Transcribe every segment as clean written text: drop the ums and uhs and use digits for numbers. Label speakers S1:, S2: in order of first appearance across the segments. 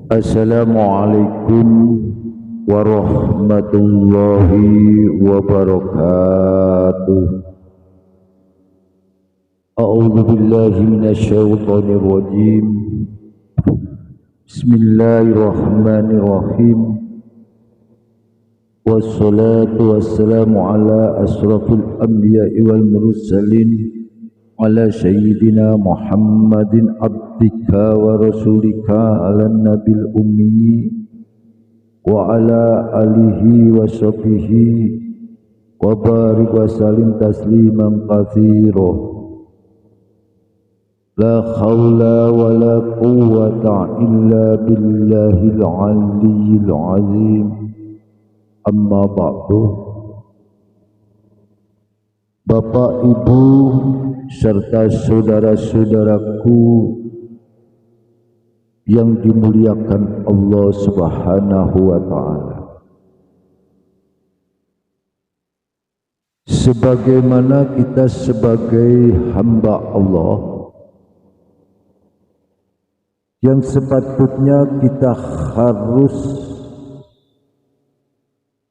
S1: Assalamualaikum warahmatullahi wabarakatuh. A'udzu billahi minasyaitonir rajim. Bismillahirrahmanirrahim. Wassalatu wassalamu ala asrafil anbiya'i wal mursalin ala sayyidina Muhammadin abdika wa rasulika ala nabil ummi wa ala alihi wa sahbihi wa barik wa salim tasliman katsira. La haula wa la quwwata illa billahil aliyyil azim. Amma ba'du. Bapak, Ibu, serta saudara-saudaraku yang dimuliakan Allah Subhanahu wa ta'ala, sebagaimana kita sebagai hamba Allah yang sepatutnya kita harus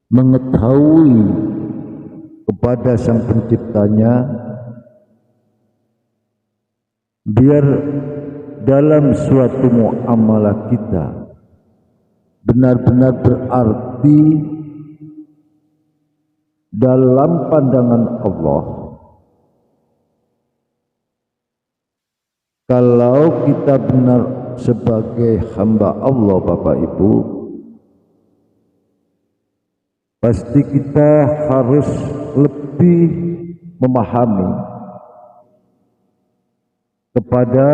S1: mengetahui kepada Sang Penciptanya, biar dalam suatu muamalah kita benar-benar berarti dalam pandangan Allah. Kalau kita benar sebagai hamba Allah, Bapak Ibu, pasti kita harus lebih memahami kepada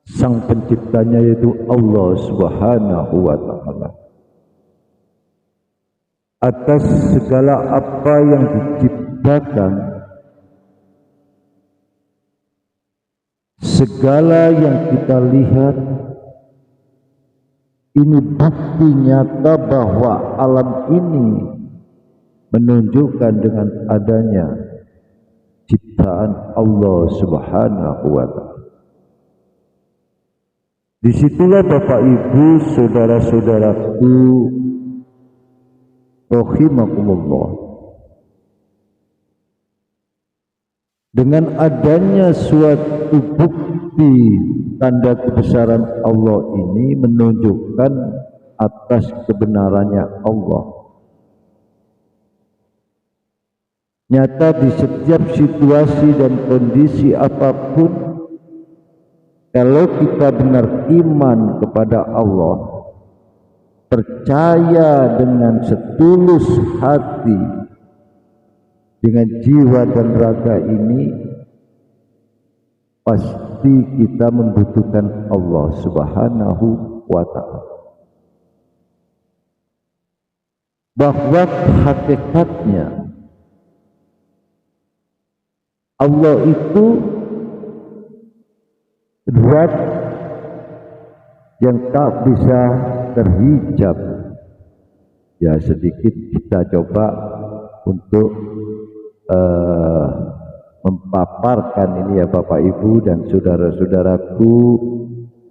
S1: Sang Penciptanya, yaitu Allah Subhanahu wa ta'ala, atas segala apa yang diciptakan, segala yang kita lihat. Ini bukti nyata bahwa alam ini menunjukkan dengan adanya ciptaan Allah Subhanahu wa ta'ala. Disitulah Bapak Ibu, saudara-saudaraku rahimakumullah, dengan adanya suatu bukti tanda kebesaran Allah ini menunjukkan atas kebenarannya Allah. Nyata di setiap situasi dan kondisi apapun, kalau kita benar iman kepada Allah, percaya dengan setulus hati, dengan jiwa dan raga ini, pasti kita membutuhkan Allah Subhanahu wa ta'ala. Bahwa hakikatnya Allah itu zat yang tak bisa terhijab. Ya, sedikit kita coba untuk memaparkan ini ya Bapak Ibu dan saudara-saudaraku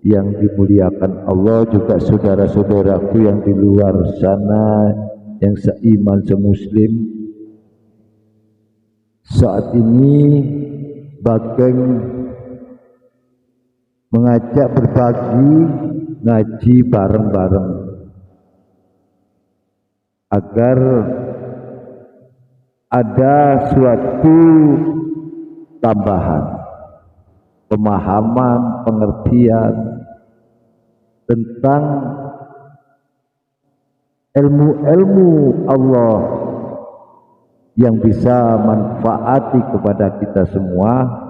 S1: yang dimuliakan Allah, juga saudara-saudaraku yang di luar sana yang seiman semuslim. Saat ini Bageng mengajak berbagi ngaji bareng-bareng agar ada suatu tambahan pemahaman, pengertian tentang ilmu-ilmu Allah yang bisa manfaati kepada kita semua.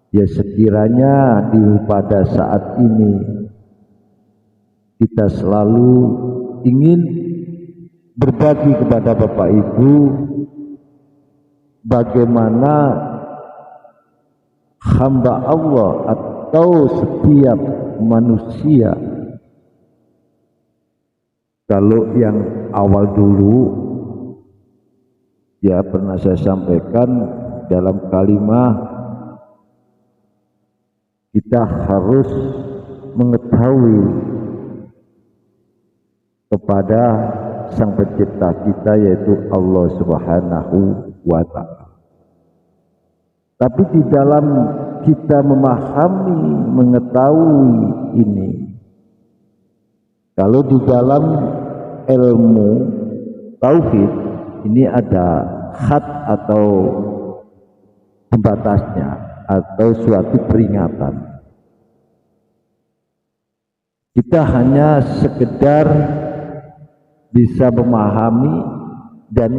S1: Ya, sekiranya pada saat ini kita selalu ingin berbagi kepada Bapak Ibu bagaimana hamba Allah atau setiap manusia. Kalau yang awal dulu, ya pernah saya sampaikan dalam kalimat, kita harus mengetahui kepada Sang Pencipta kita, yaitu Allah Subhanahu wa Ta'ala. Tapi di dalam kita memahami, mengetahui ini, kalau di dalam ilmu tauhid ini ada had atau pembatasnya atau suatu peringatan. Kita hanya sekedar bisa memahami dan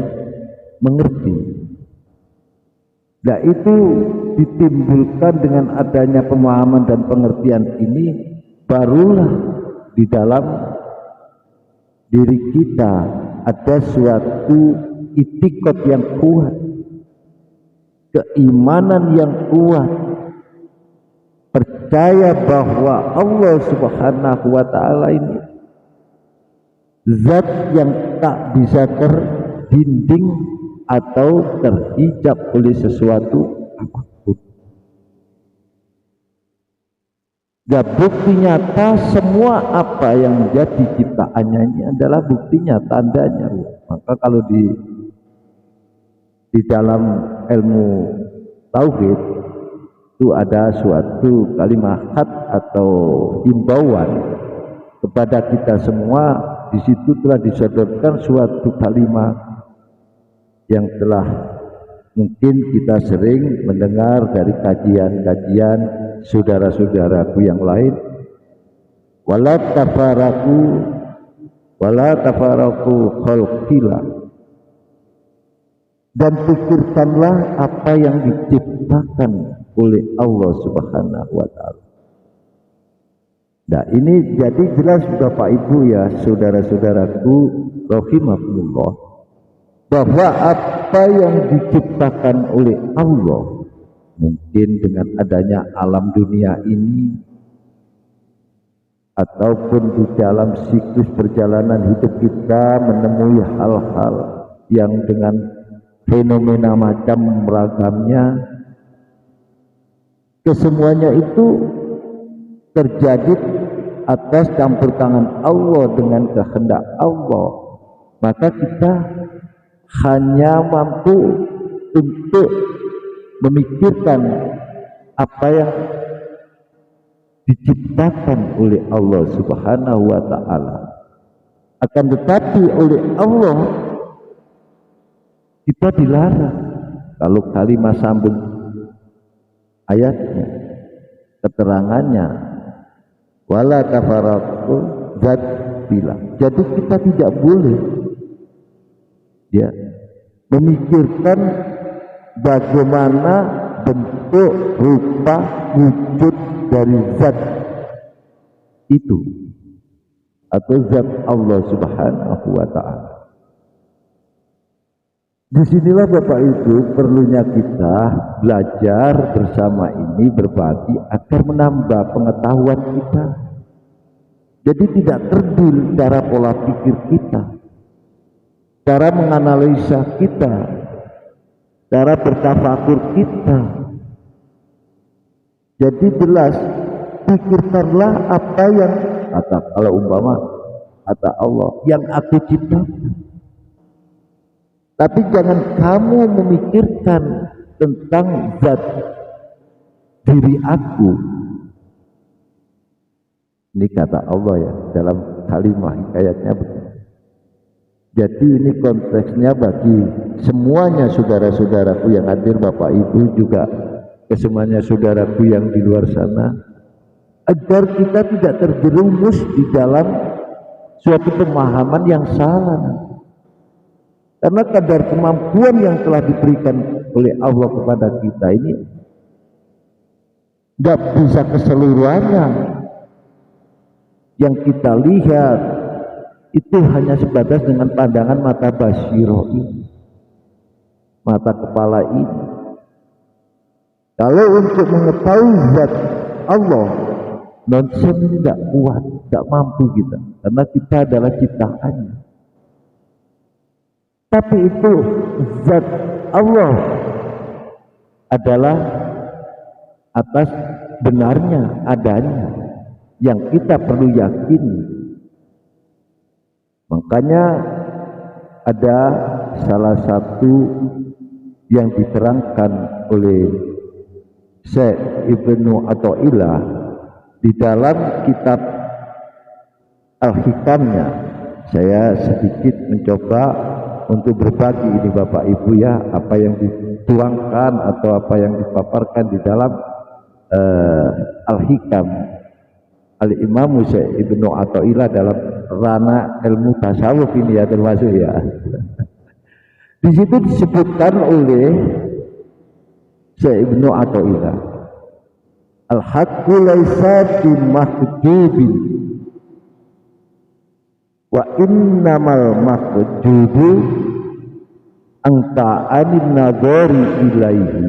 S1: mengerti. Nah, itu ditimbulkan dengan adanya pemahaman dan pengertian ini, barulah di dalam diri kita ada suatu itikad yang kuat, keimanan yang kuat, percaya bahwa Allah Subhanahu wa Ta'ala ini zat yang tak bisa terdinding atau terhijab oleh sesuatu apapun. Ya, bukti nyata semua apa yang menjadi ciptaannya ini adalah bukti nyata, tandanya. Maka kalau di dalam ilmu tauhid itu ada suatu kalimat atau himbauan kepada kita semua. Di situ telah disodorkan suatu kalimat yang telah mungkin kita sering mendengar dari kajian-kajian saudara-saudaraku yang lain. Wala tafaraku khalqillah, dan pikirkanlah apa yang diciptakan oleh Allah Subhanahu wa Ta'ala. Nah, ini jadi jelas Bapak Ibu ya, saudara-saudaraku rahimakumullah, bahwa apa yang diciptakan oleh Allah, mungkin dengan adanya alam dunia ini ataupun di dalam siklus perjalanan hidup kita menemui hal-hal yang dengan fenomena macam ragamnya, kesemuanya itu terjadi atas campur tangan Allah dengan kehendak Allah. Maka kita hanya mampu untuk memikirkan apa yang diciptakan oleh Allah Subhanahu wa Ta'ala. Akan tetapi oleh Allah kita dilarang. Kalau kalimat sambung ayatnya, keterangannya, wala kafaratu zat bila. Jadi kita tidak boleh ya memikirkan bagaimana bentuk, rupa, wujud dari zat itu atau zat Allah Subhanahu wa Ta'ala. Disinilah Bapak Ibu perlunya kita belajar bersama ini, berbagi agar menambah pengetahuan kita. Jadi tidak terdil cara pola pikir kita, cara menganalisa kita, cara bertafakur kita. Jadi jelas, pikirkanlah apa yang kata, kalau umpama kata Allah, yang aku ciptakan. Tapi jangan kamu memikirkan tentang zat diri aku. Ini kata Allah ya dalam kalimat hikayatnya begini. Jadi ini konteksnya bagi semuanya saudara-saudaraku yang hadir, Bapak Ibu, juga kesemuanya saudaraku yang di luar sana, agar kita tidak terjerumus di dalam suatu pemahaman yang salah. Karena kadar kemampuan yang telah diberikan oleh Allah kepada kita ini tidak bisa keseluruhannya. Yang kita lihat itu hanya sebatas dengan pandangan mata basyirah ini, mata kepala ini. Kalau untuk mengetahui zat Allah, nonsen ini tidak kuat, tidak mampu kita, karena kita adalah ciptaannya. Tapi itu zat Allah adalah atas benarnya adanya. yang kita perlu yakini. Makanya ada salah satu yang diterangkan oleh Syekh Ibnu Athaillah di dalam kitab Al-Hikamnya. Saya sedikit mencoba untuk berbagi ini Bapak Ibu ya, apa yang dituangkan atau apa yang dipaparkan di dalam Al-Hikam Al-Imam Syekh Ibnu Athaillah dalam ranah ilmu tasawuf ini ya, termasuk ya. Di situ disebutkan oleh Syekh Ibnu Athaillah, al-haqqu laisa bimahjubin wa innamal mahjubu anta anin nadhari ilaihi.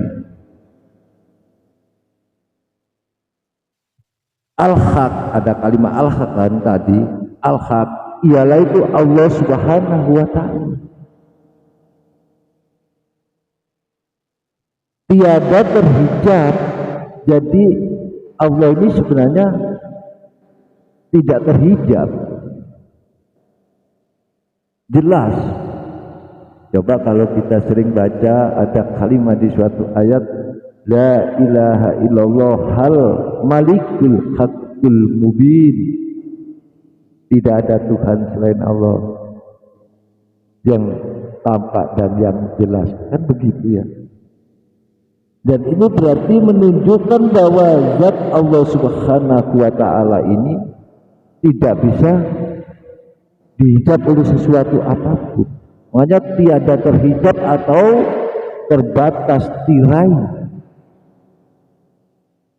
S1: Al-haq, ada kalimat al-haq kan tadi. Al-haq ialah itu Allah Subhanahu wa ta'ala. Tiada terhijab. Jadi Allah ini sebenarnya tidak terhijab. Jelas. Coba kalau kita sering baca ada kalimat di suatu ayat, la ilaha illallah hal malikul haqqul mubin. Tidak ada Tuhan selain Allah yang tampak dan yang jelas. Kan begitu ya. Dan ini berarti menunjukkan bahwa zat Allah Subhanahu wa ta'ala ini tidak bisa dihijab oleh sesuatu apapun. Makanya tiada terhijab atau terbatas tirai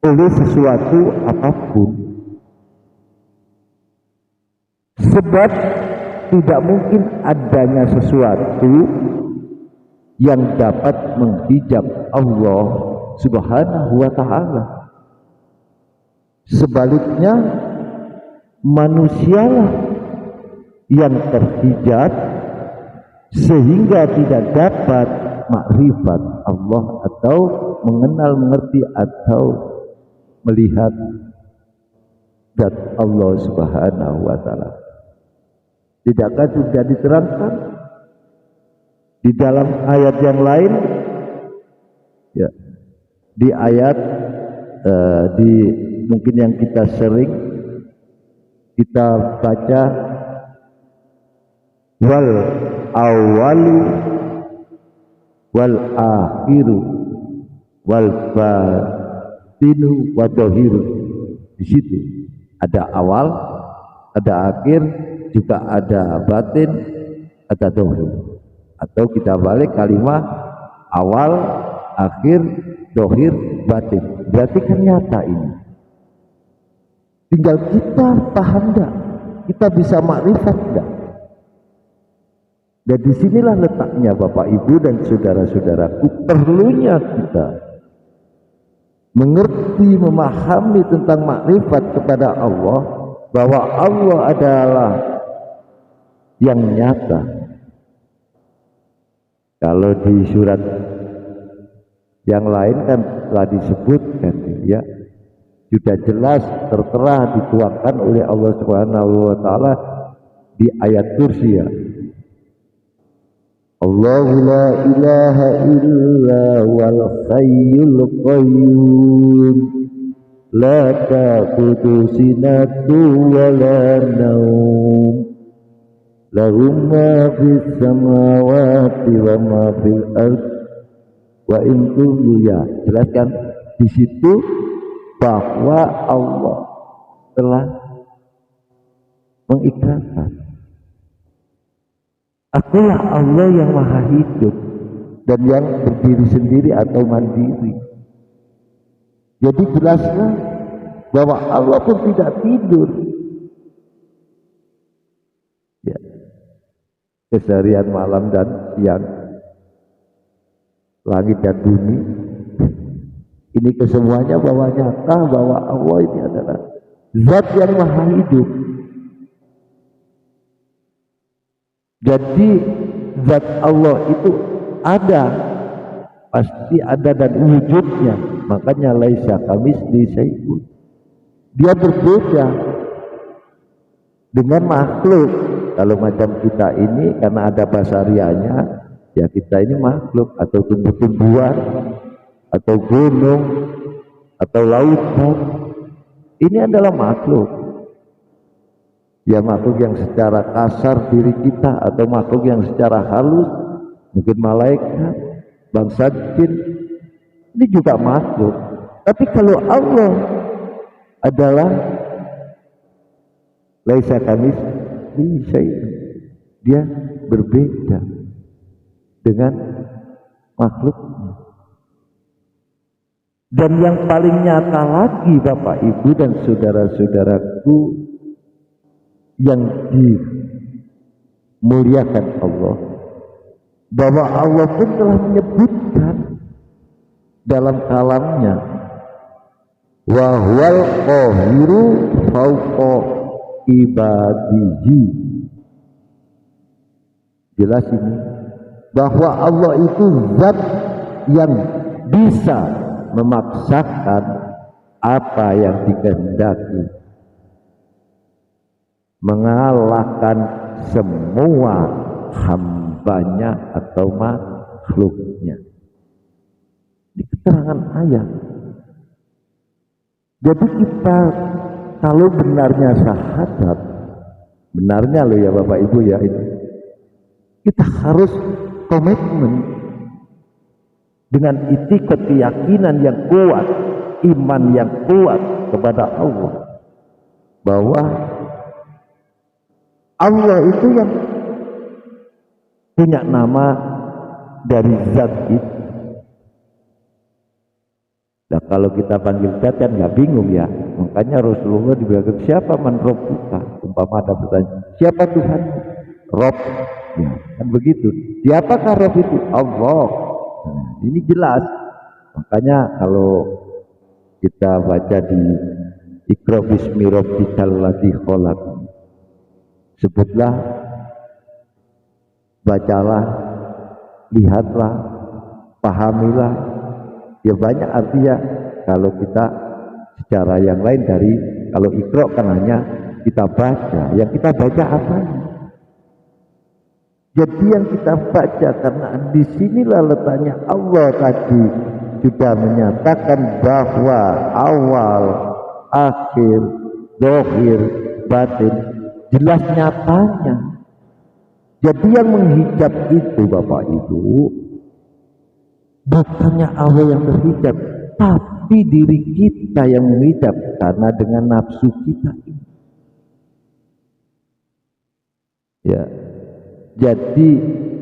S1: oleh sesuatu apapun. Sebab tidak mungkin adanya sesuatu yang dapat menghijab Allah Subhanahu wa ta'ala. Sebaliknya manusialah yang terhijab sehingga tidak dapat makrifat Allah atau mengenal, mengerti atau melihat zat Allah Subhanahu wa ta'ala. Tidakkah sudah diterangkan di dalam ayat yang lain ya, di ayat di mungkin yang kita sering kita baca, wal awalu wal akhiru wal batinu wa dhahiru. Di situ ada awal, ada akhir, juga ada batin, ada dhahir. Atau kita balik kalimat awal, akhir, dhahir, batin. Berarti kan nyata ini. Tinggal kita paham enggak? Kita bisa makrifat enggak? Dan disinilah letaknya Bapak Ibu dan saudara-saudaraku, perlunya kita mengerti, memahami tentang makrifat kepada Allah, bahwa Allah adalah yang nyata. Kalau di surat yang lain kan telah disebutkan ya, sudah jelas tertera dituangkan oleh Allah Subhanahu wa ta'ala di ayat kursi ya. Allahu la ilaha illa wal hayyul qayyum la ta'khudhuhu sinatun wa la nawm lahum ma fis samawati wa ma fil ard wa in kullu. Ya, jelaskan di situ bahwa Allah telah mengikrarkan, akulah Allah yang maha hidup dan yang berdiri sendiri atau mandiri. Jadi jelaslah bahwa Allah pun tidak tidur. Ya, keseharian malam dan siang, langit dan bumi, ini kesemuanya bahwa nyata bahwa Allah ini adalah zat yang maha hidup. Jadi zat Allah itu ada, pasti ada dan wujudnya. Makanya laisa kamitslihi syai'un. Dia berbeda dengan makhluk. Kalau macam kita ini karena ada basarianya, ya kita ini makhluk, atau tumbuh-tumbuhan, atau gunung, atau lautan. Ini adalah makhluk. Ya makhluk yang secara kasar diri kita, atau makhluk yang secara halus, mungkin malaikat, bangsa jin, ini juga makhluk. Tapi kalau Allah adalah laisa kamitslihi syai'un, dia berbeda dengan makhluknya. Dan yang paling nyata lagi Bapak Ibu dan saudara-saudaraku yang dimuliakan Allah, bahwa Allah pun telah menyebutkan dalam kalamnya, wa huwal qahiru fauqa ibadihi. Jelas ini bahwa Allah itu zat yang bisa memaksakan apa yang dikehendaki, mengalahkan semua hambanya atau makhluknya. Di keterangan ayat. Jadi kita kalau benarnya syahadat, benarnya loh ya Bapak Ibu ya, ini kita harus komitmen dengan itikad, keyakinan yang kuat, iman yang kuat kepada Allah, bahwa Allah itu yang punya nama dari zat itu. Nah kalau kita panggil zat kan nggak bingung ya, makanya Rasulullah dibilang siapa man Rabbuka, umpama ada pertanyaan siapa Tuhan, Rob, ya, kan begitu. Siapakah Rob itu? Allah. Nah, ini jelas. Makanya kalau kita baca di Iqra bismi rabbikal ladzi khalaq, sebutlah, bacalah, lihatlah, pahamilah, ya banyak artinya. Kalau kita secara yang lain dari kalau Iqra kan hanya kita baca, yang kita baca apa? Jadi yang kita baca, karena disinilah letaknya Allah tadi sudah menyatakan bahwa awal, akhir, zahir, batin, jelas nyatanya. Jadi yang menghijab itu Bapak Ibu bukannya Allah yang terhijab, tapi diri kita yang menghijab karena dengan nafsu kita ini. Ya, jadi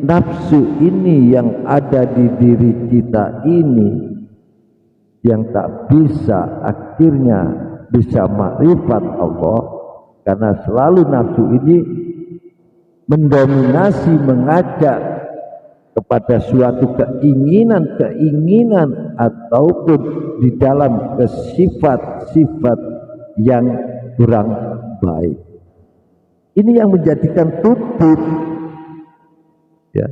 S1: nafsu ini yang ada di diri kita ini yang tak bisa akhirnya bisa makrifat Allah, karena selalu nafsu ini mendominasi, mengajak kepada suatu keinginan ataupun di dalam sifat-sifat yang kurang baik. Ini yang menjadikan tutup. Ya,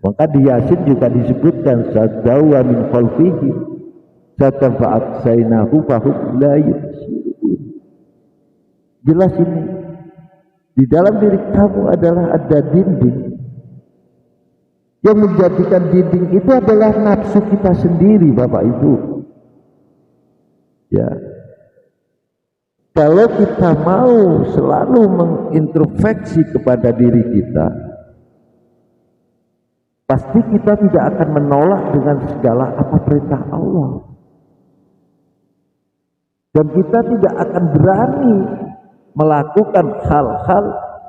S1: maka di Yasin juga disebutkan sadawa min khalfihi satafa'at sainahu fahum la yusirun. Jelas ini di dalam diri kamu adalah ada dinding. Yang menjadikan dinding itu adalah nafsu kita sendiri Bapak Ibu. Ya, kalau kita mau selalu mengintrospeksi kepada diri kita, pasti kita tidak akan menolak dengan segala apa perintah Allah, dan kita tidak akan berani melakukan hal-hal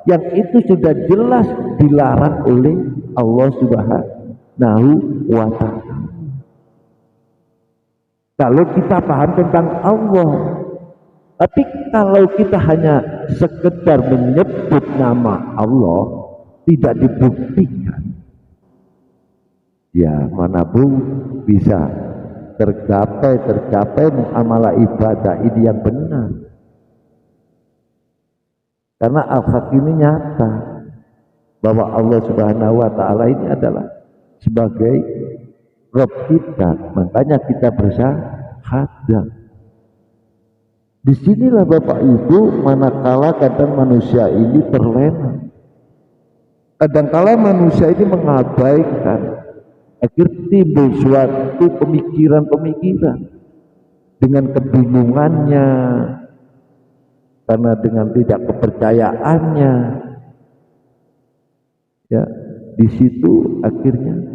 S1: yang itu sudah jelas dilarang oleh Allah Subhanahu wa ta'ala. Kalau kita paham tentang Allah, tapi kalau kita hanya sekedar menyebut nama Allah, tidak dibuktikan, ya mana bu bisa tercapai muamalah ibadah ini yang benar. Karena al-haq ini nyata bahwa Allah Subhanahu wa ta'ala ini adalah sebagai Rabb kita, makanya kita bersyahadat. Disinilah Bapak Ibu, manakala kadang manusia ini terlena, kadangkala manusia ini mengabaikan, akhirnya timbul suatu pemikiran-pemikiran dengan kebingungannya, karena dengan tidak kepercayaannya, ya di situ akhirnya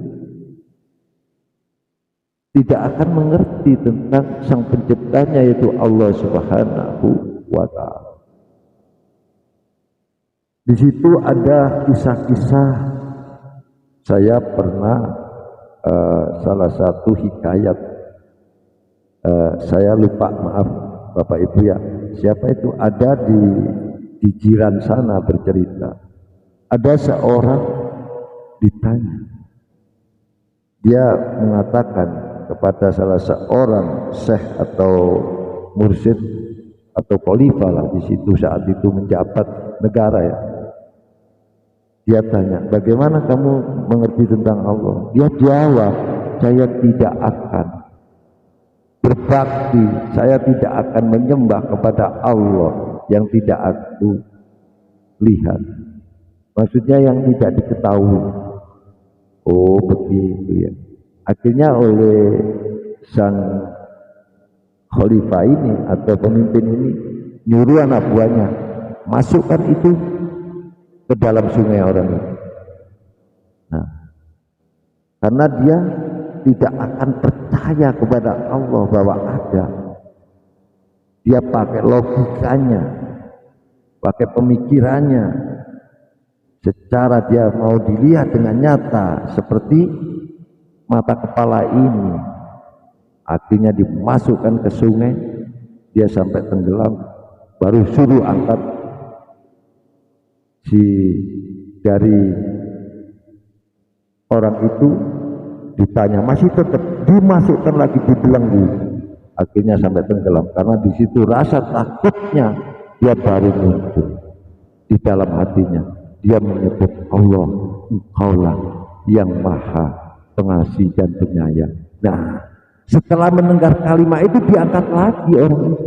S1: tidak akan mengerti tentang sang penciptanya, yaitu Allah Subhanahu wa Ta'ala. Di situ ada kisah-kisah. Saya pernah salah satu hikayat, saya lupa, maaf Bapak Ibu ya, siapa itu, ada di jiran sana bercerita, ada seorang ditanya, dia mengatakan kepada salah seorang syekh atau mursyid atau khalifah lah di situ saat itu menjabat negara ya. Dia tanya, bagaimana kamu mengerti tentang Allah? Dia jawab, saya tidak akan berbakti, saya tidak akan menyembah kepada Allah yang tidak aku lihat. Maksudnya yang tidak diketahui. Oh begitu ya. Akhirnya oleh sang khalifah ini atau pemimpin ini nyuruh anak buahnya, masukkan itu ke dalam sungai orang itu. Nah, karena dia tidak akan percaya kepada Allah bahwa ada, dia pakai logikanya, pakai pemikirannya, secara dia mau dilihat dengan nyata seperti mata kepala ini, akhirnya dimasukkan ke sungai, dia sampai tenggelam, baru suruh angkat si dari orang itu, ditanya masih tetap, dimasukkan lagi di belenggu, akhirnya sampai tenggelam. Karena di situ rasa takutnya dia baru muncul di dalam hatinya, dia menyebut Allah, Engkaulah yang maha pengasih dan penyayang. Nah, setelah mendengar kalimat itu diangkat lagi orang itu,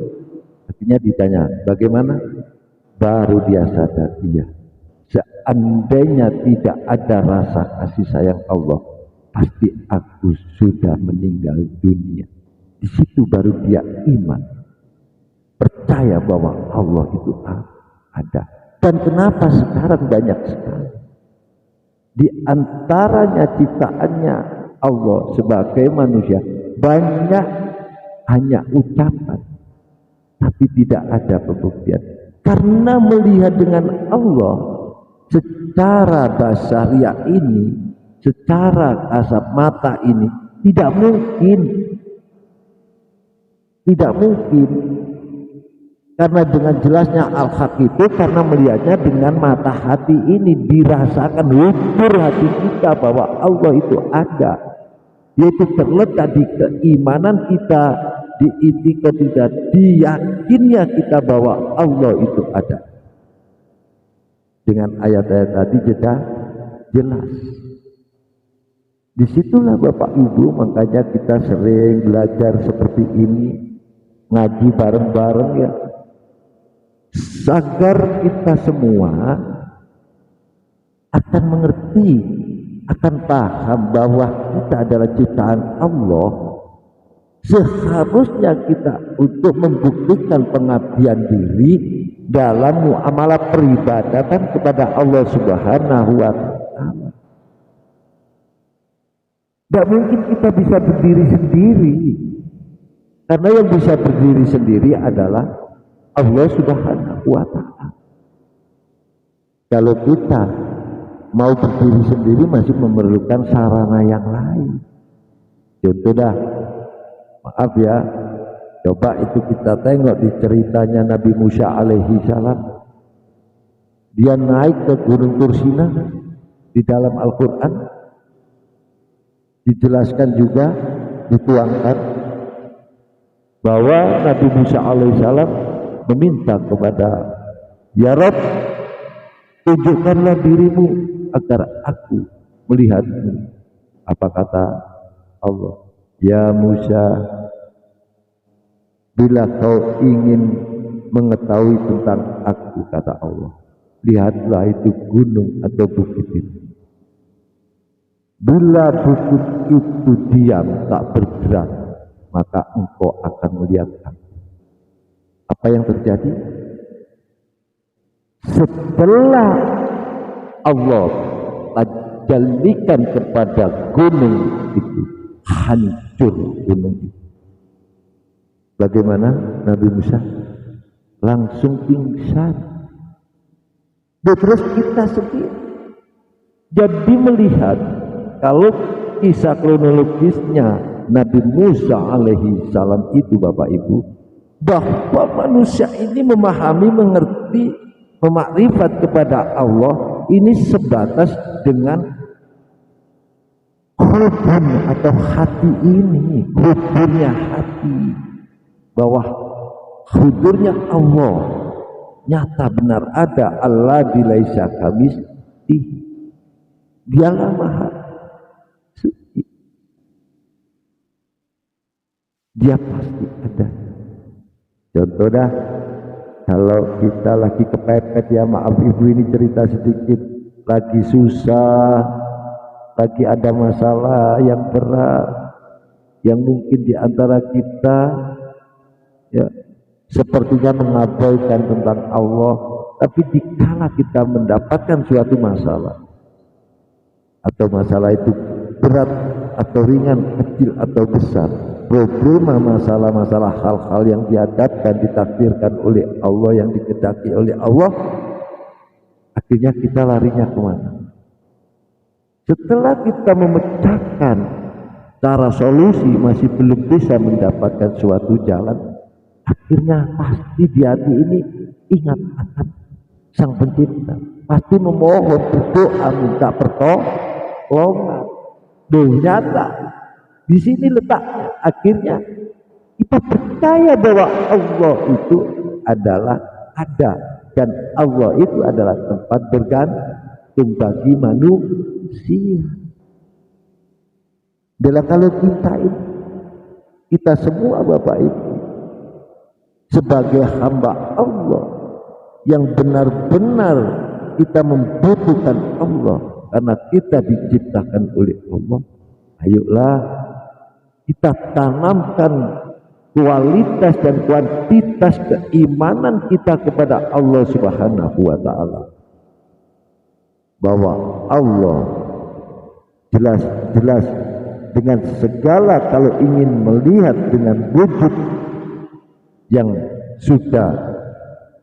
S1: akhirnya ditanya bagaimana, baru dia sadar, iya, seandainya tidak ada rasa kasih sayang Allah, pasti aku sudah meninggal dunia. Di situ baru dia iman, percaya bahwa Allah itu ada. Dan kenapa sekarang banyak sekali di antaranya ciptaannya Allah sebagai manusia, banyak hanya ucapan tapi tidak ada pembuktian, karena melihat dengan Allah secara basariah ini, secara kasat mata ini tidak mungkin, karena dengan jelasnya al-haq itu karena melihatnya dengan mata hati ini, dirasakan hubur hati kita bahwa Allah itu ada, yaitu terletak di keimanan kita, di itikad kita, di yakinnya kita bahwa Allah itu ada. Dengan ayat-ayat tadi jelas. Disitulah Bapak Ibu, makanya kita sering belajar seperti ini, ngaji bareng-bareng ya, agar kita semua akan mengerti, akan paham bahwa kita adalah ciptaan Allah. Seharusnya kita untuk membuktikan pengabdian diri dalam muamalah peribadatan kepada Allah Subhanahu wa Ta'ala. Tidak mungkin kita bisa berdiri sendiri, karena yang bisa berdiri sendiri adalah Allah Subhanahu wa Ta'ala. Kalau kita mau berdiri sendiri masih memerlukan sarana yang lain. Contoh dah, maaf ya, coba itu kita tengok di ceritanya Nabi Musa alaihi salam. Dia naik ke Gunung Tursina, di dalam Al-Quran dijelaskan juga, dituangkan bahwa Nabi Musa alaihissalam meminta kepada, ya Rabb, tunjukkanlah dirimu agar aku melihatmu. Apa kata Allah? Ya Musa, bila kau ingin mengetahui tentang aku, kata Allah. Lihatlah itu gunung atau bukit itu. Bila bukit itu diam tak bergerak, maka engkau akan melihat aku. Apa yang terjadi? Setelah Allah tajalikan kepada gunung itu, hancur gunung itu. Bagaimana Nabi Musa? Langsung pingsan. Terus kita sendiri jadi melihat, kalau kisah kronologisnya Nabi Musa alaihi salam itu, Bapak Ibu, bahwa manusia ini memahami, mengerti, memakrifat kepada Allah ini sebatas dengan hubun atau hati ini, hubunnya hati, bahwa hudurnya Allah nyata benar ada. Allah dilaisa kamitslihi, dialah maha suci, dia pasti ada. Contoh dah, kalau kita lagi kepepet, ya maaf ibu ini cerita sedikit, lagi susah, lagi ada masalah yang berat, yang mungkin diantara kita ya sepertinya mengabaikan tentang Allah, tapi dikala kita mendapatkan suatu masalah, atau masalah itu berat atau ringan, kecil atau besar, problema, masalah-masalah, hal-hal yang dihadapkan, ditakdirkan oleh Allah, yang dikehendaki oleh Allah, akhirnya kita larinya kemana? Setelah kita memecahkan cara solusi, masih belum bisa mendapatkan suatu jalan, akhirnya pasti di hati ini ingat akan Sang Pencipta, pasti memohon, berdoa, minta pertolongan. Nyata di sini letaknya. Akhirnya kita percaya bahwa Allah itu adalah ada, dan Allah itu adalah tempat bergantung bagi manusia. Dalam kalau kita semua Bapak Ibu sebagai hamba Allah yang benar-benar kita membutuhkan Allah karena kita diciptakan oleh Allah, ayolah kita tanamkan kualitas dan kuantitas keimanan kita kepada Allah Subhanahu wa Ta'ala, bahwa Allah jelas-jelas dengan segala, kalau ingin melihat dengan wujud yang sudah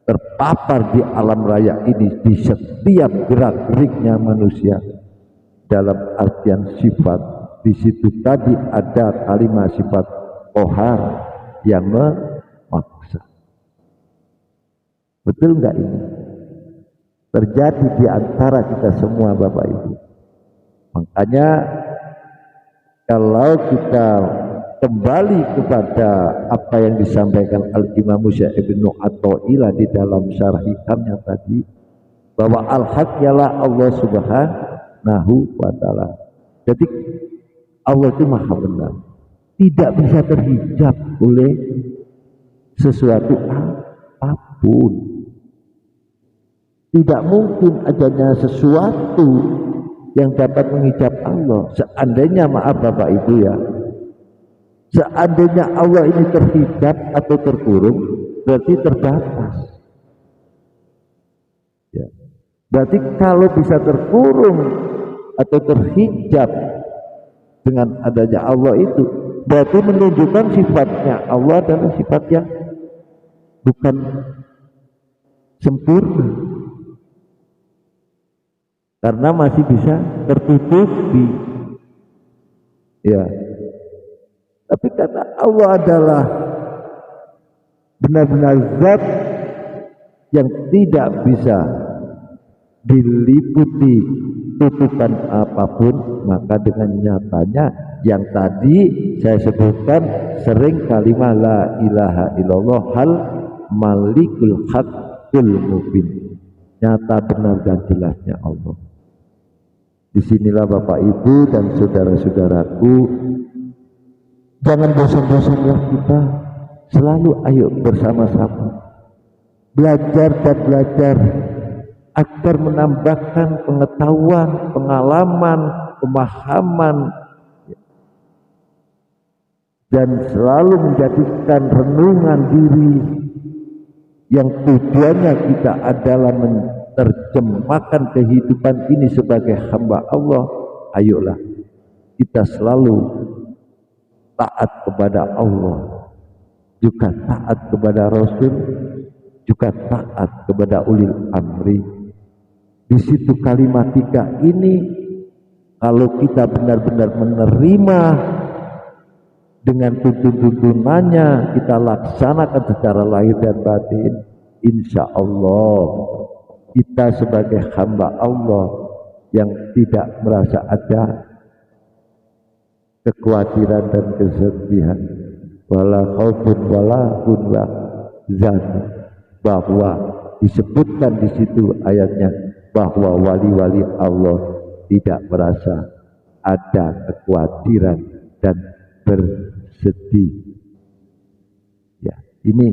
S1: terpapar di alam raya ini, di setiap gerak-geriknya manusia dalam artian sifat, di situ tadi ada kalimat sifat qahar yang memaksa. Betul enggak ini? Terjadi di antara kita semua Bapak Ibu. Makanya kalau kita kembali kepada apa yang disampaikan Al-Imam Musa Ibnu Athaillah di dalam syarah hikamnya tadi, bahwa al-haq ialah Allah Subhanahu wa Ta'ala. Jadi Allah itu maha benar, tidak bisa terhijab oleh sesuatu apapun. Tidak mungkin adanya sesuatu yang dapat menghijab Allah. Seandainya, maaf Bapak Ibu ya, seandainya Allah ini terhijab atau terkurung, berarti terbatas ya. Berarti kalau bisa terkurung atau terhijab dengan adanya Allah itu, berarti menunjukkan sifatnya Allah adalah sifat yang bukan sempurna, karena masih bisa tertutupi ya. Tapi karena Allah adalah benar-benar zat yang tidak bisa diliputi tutupan apapun, maka dengan nyatanya yang tadi saya sebutkan sering kalimat la ilaha illallah hal malikul haqqul mubin, nyata benar dan jelasnya Allah. Disinilah Bapak Ibu dan saudara-saudaraku, jangan bosan-bosanlah kita selalu ayo bersama-sama belajar dan belajar agar menambahkan pengetahuan, pengalaman, pemahaman, dan selalu menjadikan renungan diri yang tujuannya kita adalah menerjemahkan kehidupan ini sebagai hamba Allah. Ayolah kita selalu taat kepada Allah, juga taat kepada Rasul, juga taat kepada ulil amri. Di situ kalimat tiga ini kalau kita benar-benar menerima dengan tuntun-tuntunannya, kita laksanakan secara lahir dan batin, insya Allah kita sebagai hamba Allah yang tidak merasa ada kekhawatiran dan kesedihan, wala khaufun wala huzan, bahwa disebutkan di situ ayatnya bahwa wali-wali Allah tidak merasa ada kekhawatiran dan bersedih. Ya, ini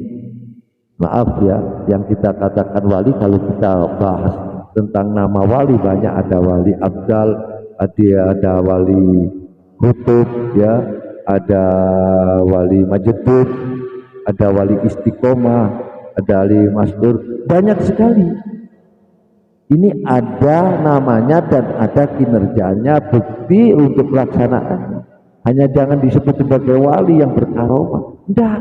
S1: maaf ya, yang kita katakan wali, kalau kita bahas tentang nama wali banyak, ada wali abdal, ada wali kutub, ya, ada wali majdud, ada wali istiqomah, ada wali masdur, banyak sekali. Ini ada namanya dan ada kinerjanya, bukti untuk pelaksanaan. Hanya jangan disebut sebagai wali yang berkaromah. Tidak.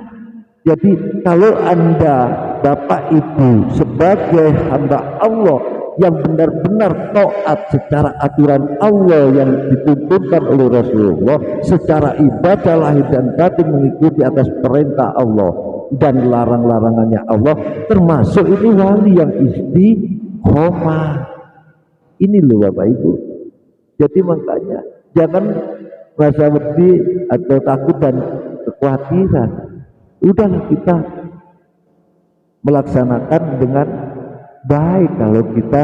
S1: Jadi kalau Anda, Bapak Ibu, sebagai hamba Allah yang benar-benar taat secara aturan Allah yang dituntunkan oleh Rasulullah, secara ibadah lahir dan batin mengikuti atas perintah Allah dan larang-larangannya Allah, termasuk ini wali yang istiqomah. Ini loh Bapak Ibu. Jadi makanya jangan rasa wedi atau takut dan kekhawatiran. Udahlah kita melaksanakan dengan baik kalau kita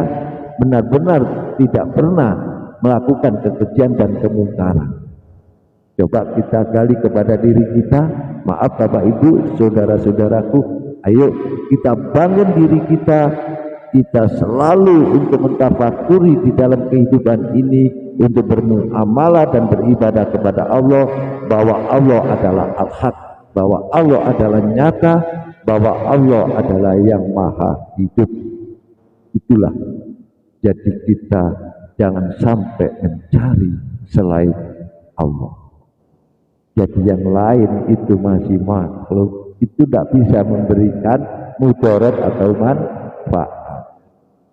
S1: benar-benar tidak pernah melakukan kekejian dan kemungkaran. Coba kita gali kepada diri kita. Maaf Bapak Ibu, saudara-saudaraku, ayo kita bangun diri kita. Kita selalu untuk mentafakuri di dalam kehidupan ini, untuk bermuamalah dan beribadah kepada Allah, bahwa Allah adalah al-haq, bahwa Allah adalah nyata, bahwa Allah adalah yang maha hidup. Itulah, jadi kita jangan sampai mencari selain Allah. Jadi yang lain itu masih makhluk, itu tidak bisa memberikan mudarat atau manfaat.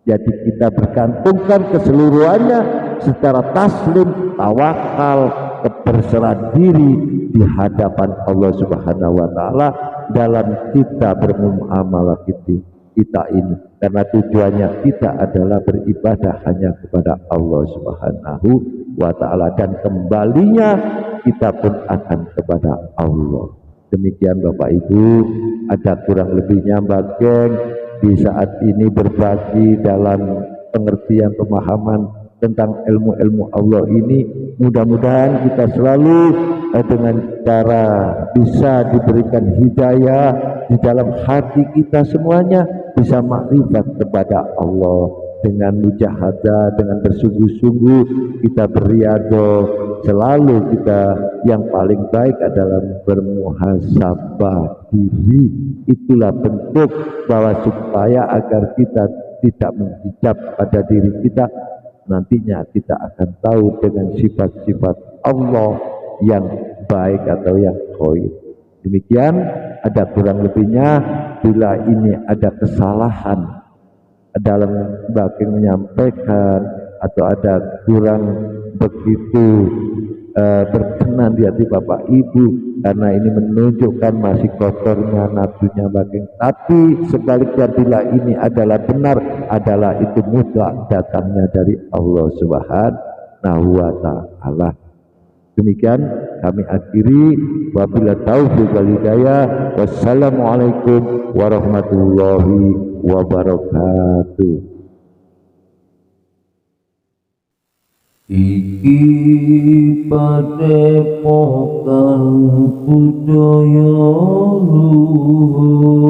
S1: Jadi kita bergantungkan keseluruhannya secara taslim, tawakal, keberserah diri di hadapan Allah Subhanahu wa taala dalam kita bermuamalah kita ini, karena tujuannya kita adalah beribadah hanya kepada Allah Subhanahu wa taala, dan kembalinya kita pun akan kepada Allah. Demikian Bapak Ibu, ada kurang lebihnya bagian di saat ini berbagi dalam pengertian pemahaman tentang ilmu-ilmu Allah ini. Mudah-mudahan kita selalu dengan cara bisa diberikan hidayah di dalam hati kita semuanya, bisa makrifat kepada Allah dengan mujahadah, dengan bersungguh-sungguh kita beriado. Selalu kita yang paling baik adalah bermuhasabah diri. Itulah bentuk bahwa supaya agar kita tidak menghijab pada diri kita, nantinya kita akan tahu dengan sifat-sifat Allah yang baik atau yang khair. Demikian, ada kurang lebihnya. Bila ini ada kesalahan dalam bagi menyampaikan atau ada kurang begitu berkenan di hati Bapak Ibu, karena ini menunjukkan masih kotornya nafsunya bagian. Tapi sebaliknya bila ini adalah benar, adalah itu mutlak datangnya dari Allah Subhanahu wa taala. Demikian kami akhiri, wabillahi taufiq wal hidayah. Wassalamualaikum warahmatullahi wabarakatuh.
S2: Iki padepokan budaya luhur